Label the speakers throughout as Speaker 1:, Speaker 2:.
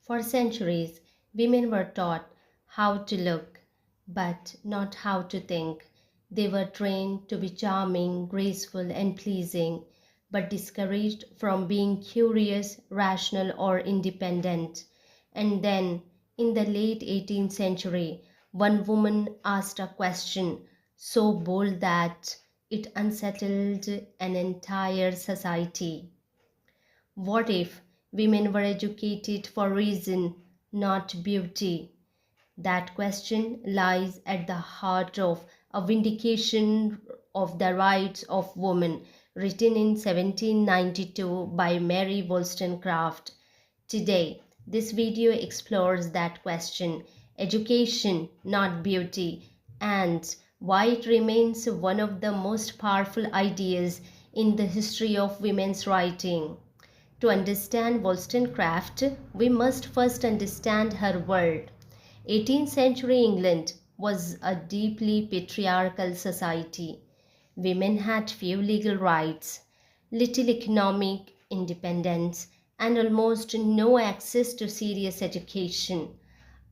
Speaker 1: For centuries, women were taught how to look, but not how to think. They were trained to be charming, graceful, and pleasing, but discouraged from being curious, rational, or independent. And then, in the late 18th century, one woman asked a question so bold that it unsettled an entire society. What if women were educated for reason, not beauty? That question lies at the heart of A Vindication of the Rights of Women, written in 1792 by Mary Wollstonecraft. Today, this video explores that question, education, not beauty, and why it remains one of the most powerful ideas in the history of women's writing. To understand Wollstonecraft, we must first understand her world. 18th century England was a deeply patriarchal society. Women had few legal rights, little economic independence, and almost no access to serious education.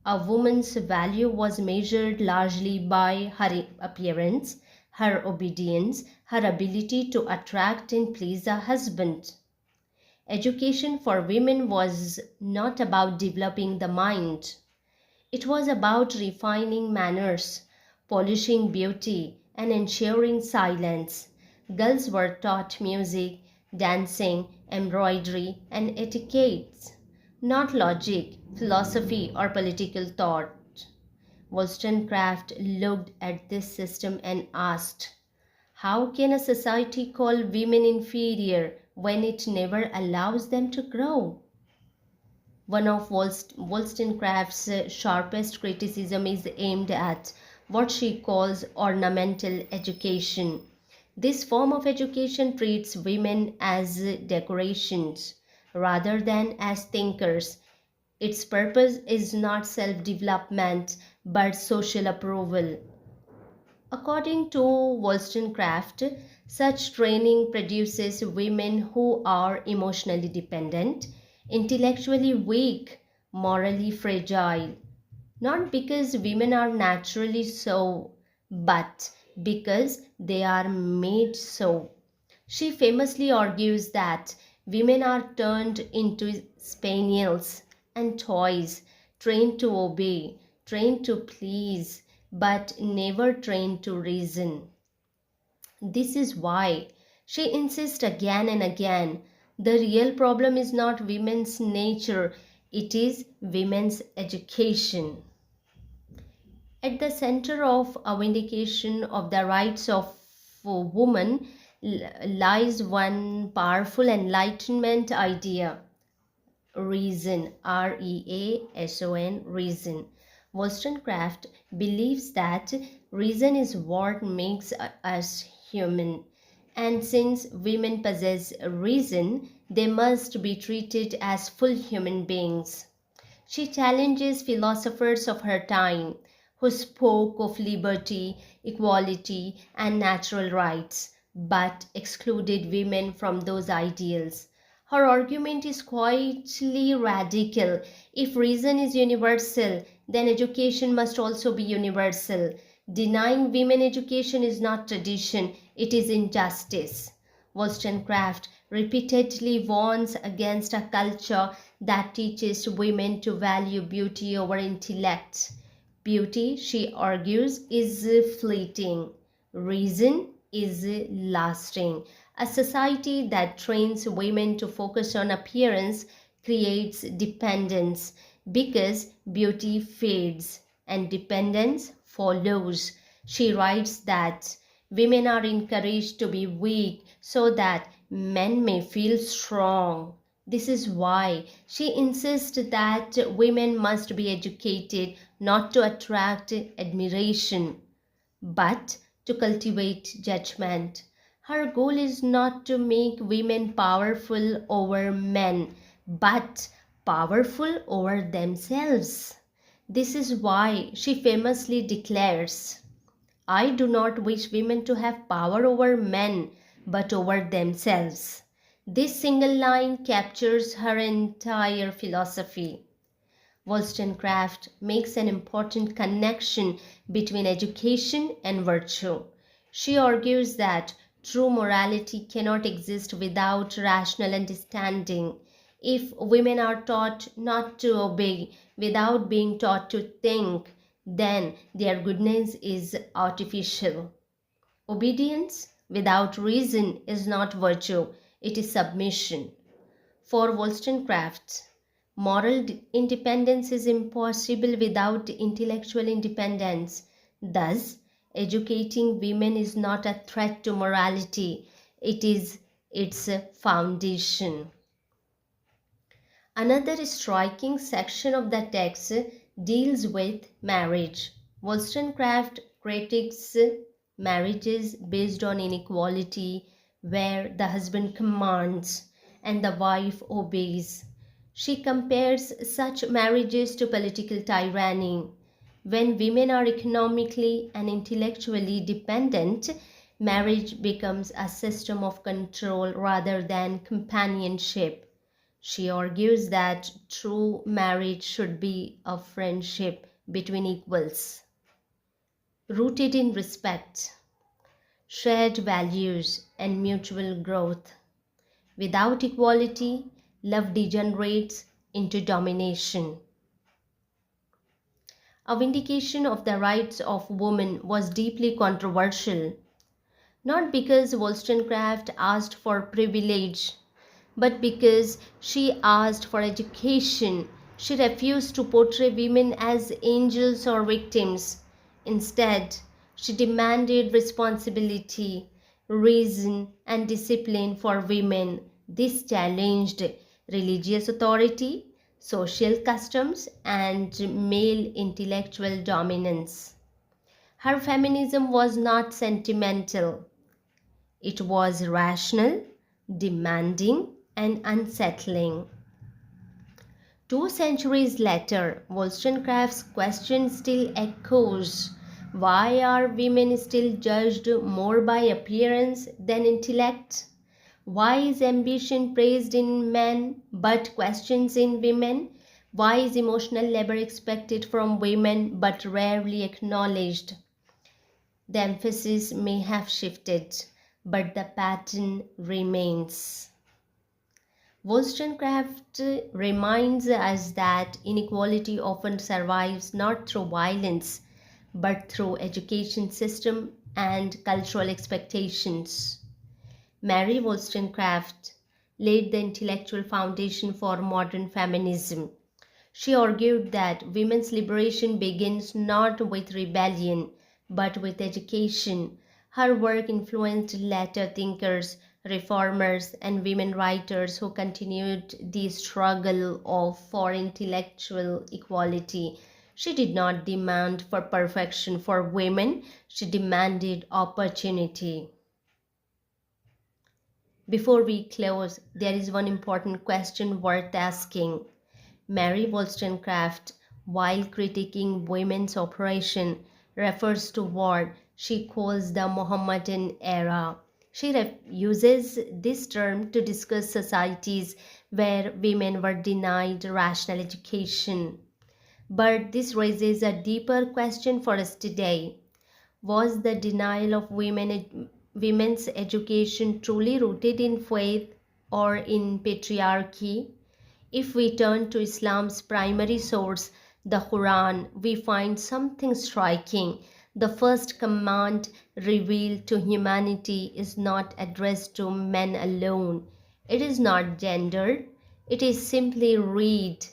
Speaker 1: A woman's value was measured largely by her appearance, her obedience, her ability to attract and please a husband. Education for women was not about developing the mind. It was about refining manners, polishing beauty, and ensuring silence. Girls were taught music, dancing, embroidery, and etiquette, not logic, philosophy, or political thought. Wollstonecraft looked at this system and asked, how can a society call women inferior when it never allows them to grow? One of Wollstonecraft's sharpest criticism is aimed at what she calls ornamental education. This form of education treats women as decorations rather than as thinkers. Its purpose is not self-development but social approval. According to Wollstonecraft, such training produces women who are emotionally dependent, intellectually weak, morally fragile. Not because women are naturally so, but because they are made so. She famously argues that women are turned into spaniels and toys, trained to obey, trained to please, but never trained to reason. This is why she insists again and again the real problem is not women's nature, it is women's education. At the center of A Vindication of the Rights of Woman lies one powerful Enlightenment idea, reason, R-E-A-S-O-N, reason. Wollstonecraft believes that reason is what makes us human, and since women possess reason, they must be treated as full human beings. She challenges philosophers of her time who spoke of liberty, equality, and natural rights, but excluded women from those ideals. Her argument is quietly radical. If reason is universal, then education must also be universal. Denying women education is not tradition, it is injustice. Wollstonecraft repeatedly warns against a culture that teaches women to value beauty over intellect. Beauty, she argues, is fleeting. Reason is lasting. A society that trains women to focus on appearance creates dependence because beauty fades and dependence follows. She writes that women are encouraged to be weak so that men may feel strong. This is why she insists that women must be educated not to attract admiration, but to cultivate judgment. Her goal is not to make women powerful over men, but powerful over themselves. This is why she famously declares, I do not wish women to have power over men, but over themselves. This single line captures her entire philosophy. Wollstonecraft makes an important connection between education and virtue. She argues that true morality cannot exist without rational understanding. If women are taught not to obey without being taught to think, then their goodness is artificial. Obedience without reason is not virtue, it is submission. For Wollstonecraft, moral independence is impossible without intellectual independence. Thus, educating women is not a threat to morality, it is its foundation. Another striking section of the text deals with marriage. Wollstonecraft critiques marriages based on inequality, where the husband commands and the wife obeys. She compares such marriages to political tyranny. When women are economically and intellectually dependent, marriage becomes a system of control rather than companionship. She argues that true marriage should be a friendship between equals, rooted in respect, shared values, and mutual growth. Without equality, love degenerates into domination. A Vindication of the Rights of Women was deeply controversial, not because Wollstonecraft asked for privilege, but because she asked for education. She refused to portray women as angels or victims. Instead, she demanded responsibility, reason, and discipline for women. This challenged religious authority, social customs, and male intellectual dominance. Her feminism was not sentimental, it was rational, demanding, and unsettling. 2 centuries later, Wollstonecraft's question still echoes. Why are women still judged more by appearance than intellect? Why is ambition praised in men but questioned in women? Why is emotional labor expected from women but rarely acknowledged? The emphasis may have shifted, but the pattern remains. Wollstonecraft reminds us that inequality often survives not through violence, but through education system and cultural expectations. Mary Wollstonecraft laid the intellectual foundation for modern feminism. She argued that women's liberation begins not with rebellion, but with education. Her work influenced later thinkers, reformers, and women writers who continued the struggle for intellectual equality. She did not demand for perfection for women, she demanded opportunity. Before we close, there is one important question worth asking. Mary Wollstonecraft, while critiquing women's oppression, refers to what she calls the Mohammedan era. She uses this term to discuss societies where women were denied rational education. But this raises a deeper question for us today. Was the denial of women's education truly rooted in faith or in patriarchy? If we turn to Islam's primary source, the Quran, we find something striking. The first command revealed to humanity is not addressed to men alone. It is not gendered, it is simply read.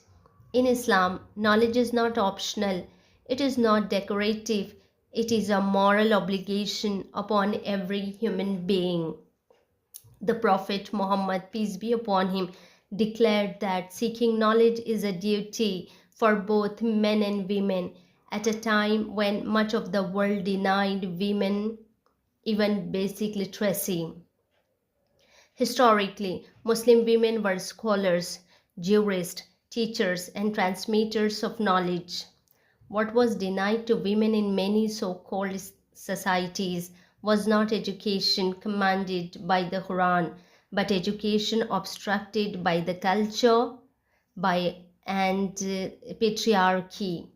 Speaker 1: In Islam, knowledge is not optional, it is not decorative, it is a moral obligation upon every human being. The Prophet Muhammad, peace be upon him, declared that seeking knowledge is a duty for both men and women at a time when much of the world denied women even basic literacy. Historically, Muslim women were scholars, jurists, teachers, and transmitters of knowledge. What was denied to women in many so-called societies was not education commanded by the Quran, but education obstructed by the culture, by and patriarchy.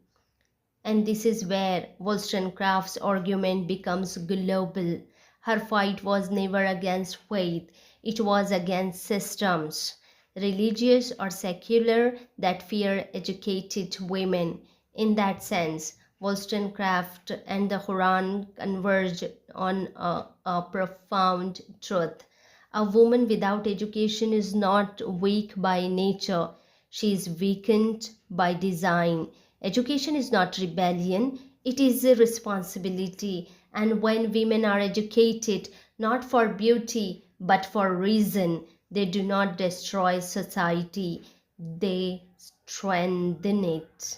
Speaker 1: And this is where Wollstonecraft's argument becomes global. Her fight was never against faith, it was against systems, religious or secular, that fear educated women. In that sense, Wollstonecraft and the Quran converge on a profound truth. A woman without education is not weak by nature, she is weakened by design. Education is not rebellion, it is a responsibility. And when women are educated, not for beauty, but for reason, they do not destroy society, they strengthen it.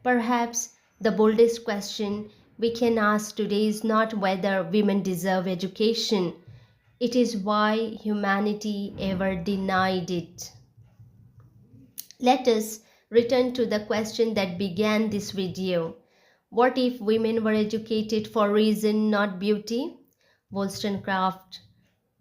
Speaker 1: Perhaps the boldest question we can ask today is not whether women deserve education, it is why humanity ever denied it. Let us return to the question that began this video. What if women were educated for reason, not beauty? Wollstonecraft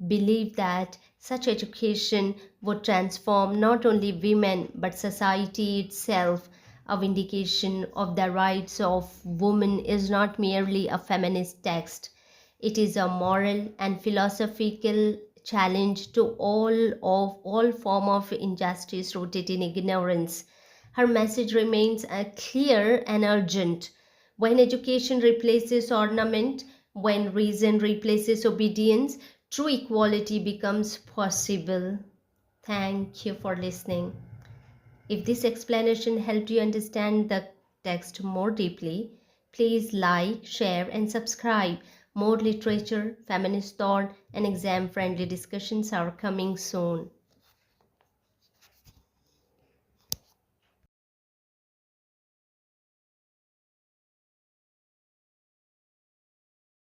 Speaker 1: believed that such education would transform not only women but society itself. A Vindication of the Rights of Women is not merely a feminist text. It is a moral and philosophical challenge to all form of injustice rooted in ignorance. Her message remains clear and urgent. When education replaces ornament, when reason replaces obedience, true equality becomes possible. Thank you for listening. If this explanation helped you understand the text more deeply, please like, share, and subscribe. More literature, feminist thought, and exam friendly discussions are coming soon.